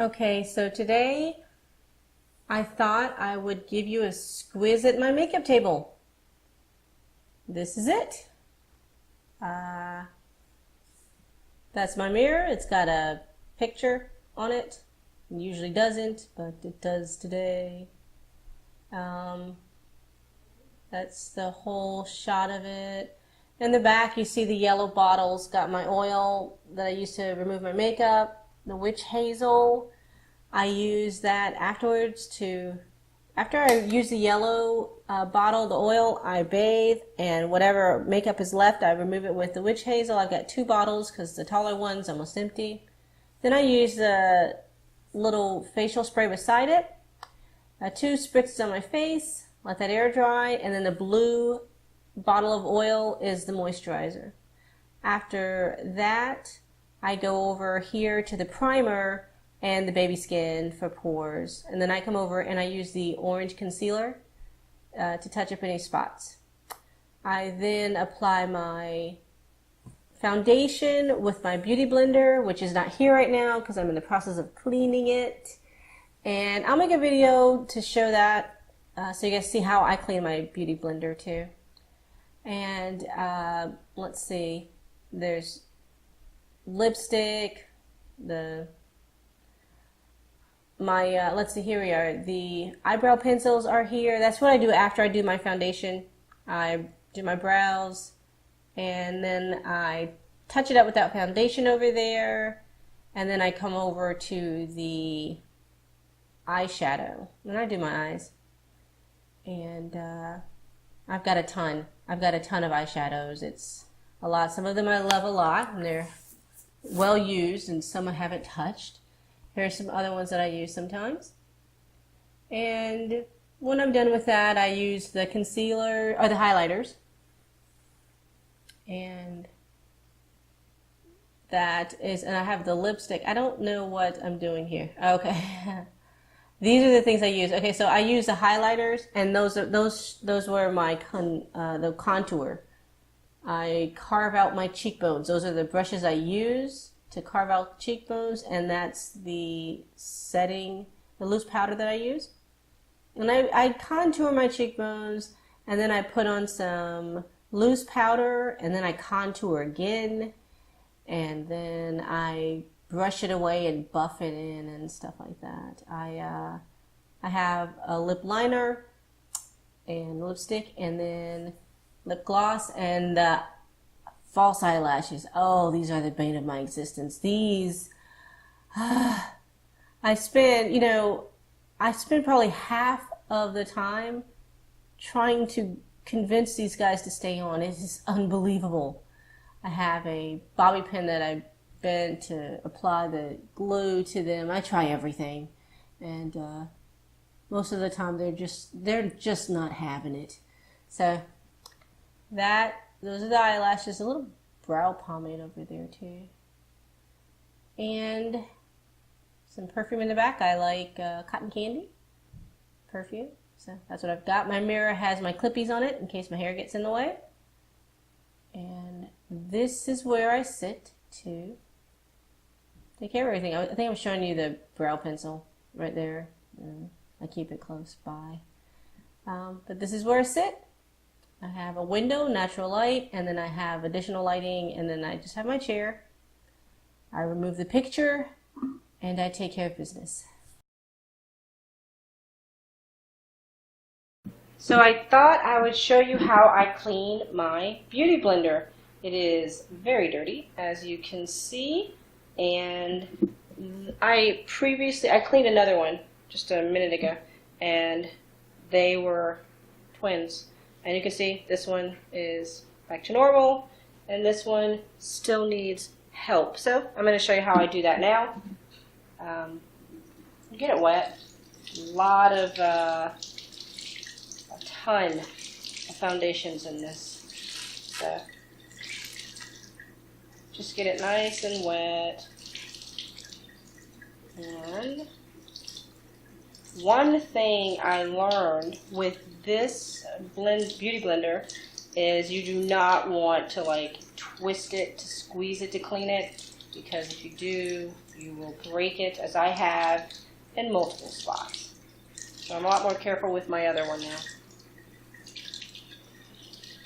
Okay, so today I thought I would give you a squiz at my makeup table. This is it. That's my mirror. It's got a picture on it. It usually doesn't, but it does today. That's the whole shot of it. In the back, you see the yellow bottles. Got my oil that I used to remove my makeup. The witch hazel. I use that afterwards after I use the yellow bottle, the oil, I bathe, and whatever makeup is left, I remove it with the witch hazel. I've got 2 bottles because the taller one's almost empty. Then I use the little facial spray beside it. 2 spritzes on my face, let that air dry, and then the blue bottle of oil is the moisturizer. After that, I go over here to the primer and the baby skin for pores. And then I come over and I use the orange concealer to touch up any spots. I then apply my foundation with my beauty blender, which is not here right now because I'm in the process of cleaning it. And I'll make a video to show that so you guys see how I clean my beauty blender too. And let's see, there's lipstick, let's see, here we are. The eyebrow pencils are here. That's what I do after I do my foundation. I do my brows, and then I touch it up with that foundation over there, and then I come over to the eyeshadow, and I do my eyes. And I've got a ton. I've got a ton of eyeshadows. It's a lot. Some of them I love a lot, and they're well used, and some I haven't touched. Here are some other ones that I use sometimes. And when I'm done with that, I use the concealer, or the highlighters. And and I have the lipstick. I don't know what I'm doing here. Okay. These are the things I use. Okay, so I use the highlighters, and those were my the contour. I carve out my cheekbones. Those are the brushes I use to carve out cheekbones, and that's the loose powder that I use. And I contour my cheekbones, and then I put on some loose powder, and then I contour again, and then I brush it away and buff it in and stuff like that. I have a lip liner and lipstick, and then lip gloss, and false eyelashes. Oh, these are the bane of my existence. These, I spend probably half of the time trying to convince these guys to stay on. It is unbelievable. I have a bobby pin that I bent to apply the glue to them. I try everything, and most of the time they're just not having it. So those are the eyelashes. A little brow pomade over there too, and some perfume in the back. I like cotton candy perfume. So that's what I've got. My mirror has my clippies on it in case my hair gets in the way. And this is where I sit to take care of everything. I think I'm showing you the brow pencil right there. I keep it close by. But this is where I sit. I have a window, natural light, and then I have additional lighting, and then I just have my chair. I remove the picture, and I take care of business. So I thought I would show you how I clean my beauty blender. It is very dirty, as you can see, and I cleaned another one just a minute ago, and they were twins. And you can see this one is back to normal, and this one still needs help. So I'm going to show you how I do that now. Get it wet. A ton of foundations in this. So just get it nice and wet. And one thing I learned with this beauty blender is you do not want to twist it to squeeze it to clean it. because if you do, you will break it, as I have in multiple spots. So I'm a lot more careful with my other one now.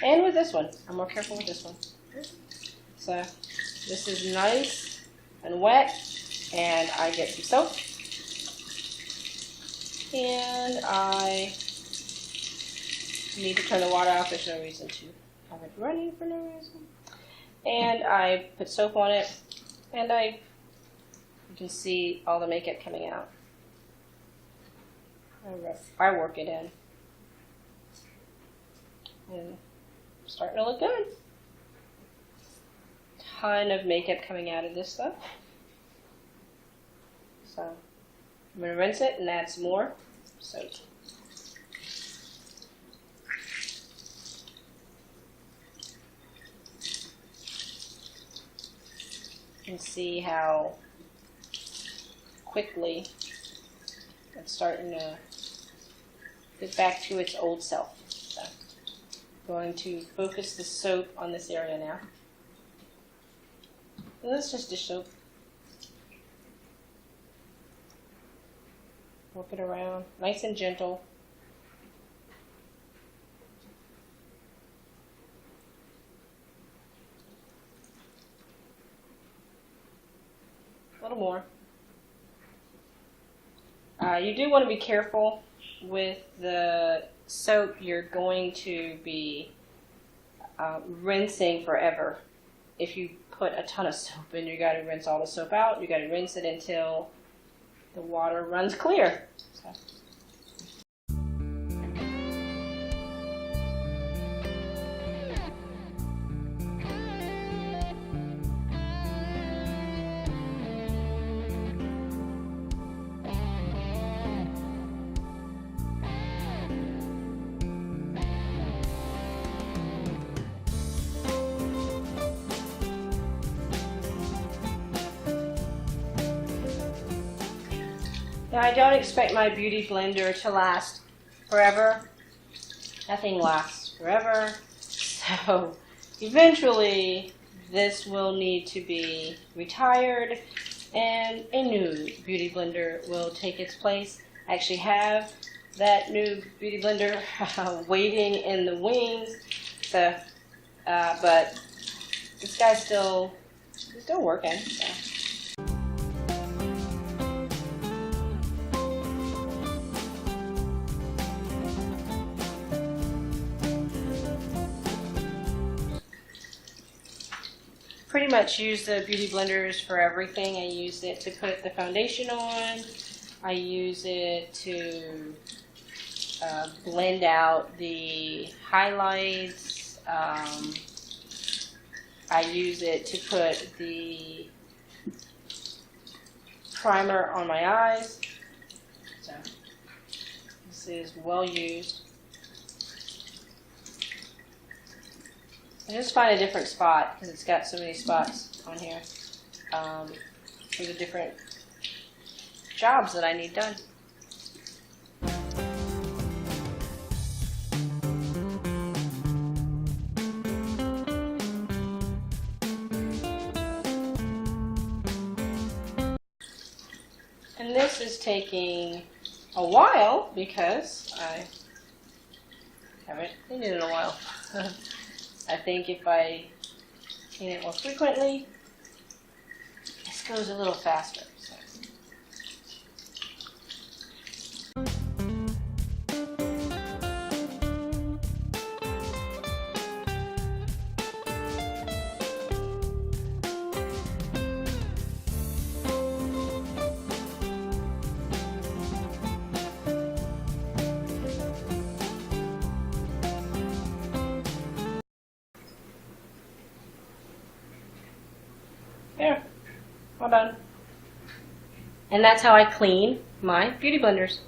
And with this one, I'm more careful with this one. So this is nice and wet, and I get some soap. And I need to turn the water off. There's no reason to have it running for no reason. And I put soap on it, and you can see all the makeup coming out. I work it in. And it's starting to look good. Ton of makeup coming out of this stuff. So I'm going to rinse it and add some more soap. You can see how quickly it's starting to get back to its old self. So I'm going to focus the soap on this area now. And this is just dish soap. Work it around, nice and gentle. A little more. You do want to be careful with the soap. You're going to be rinsing forever. If you put a ton of soap in, you got to rinse all the soap out. You got to rinse it until the water runs clear. So. Now, I don't expect my beauty blender to last forever. Nothing lasts forever. So eventually this will need to be retired and a new beauty blender will take its place. I actually have that new beauty blender waiting in the wings. So, but this guy's still working. So. Pretty much use the beauty blenders for everything. I use it to put the foundation on. I use it to blend out the highlights. I use it to put the primer on my eyes. So this is well used. I just find a different spot because it's got so many spots on here for the different jobs that I need done. And this is taking a while because I haven't cleaned it in a while. I think if I clean it more frequently, this goes a little faster. So. There, all done. And that's how I clean my beauty blenders.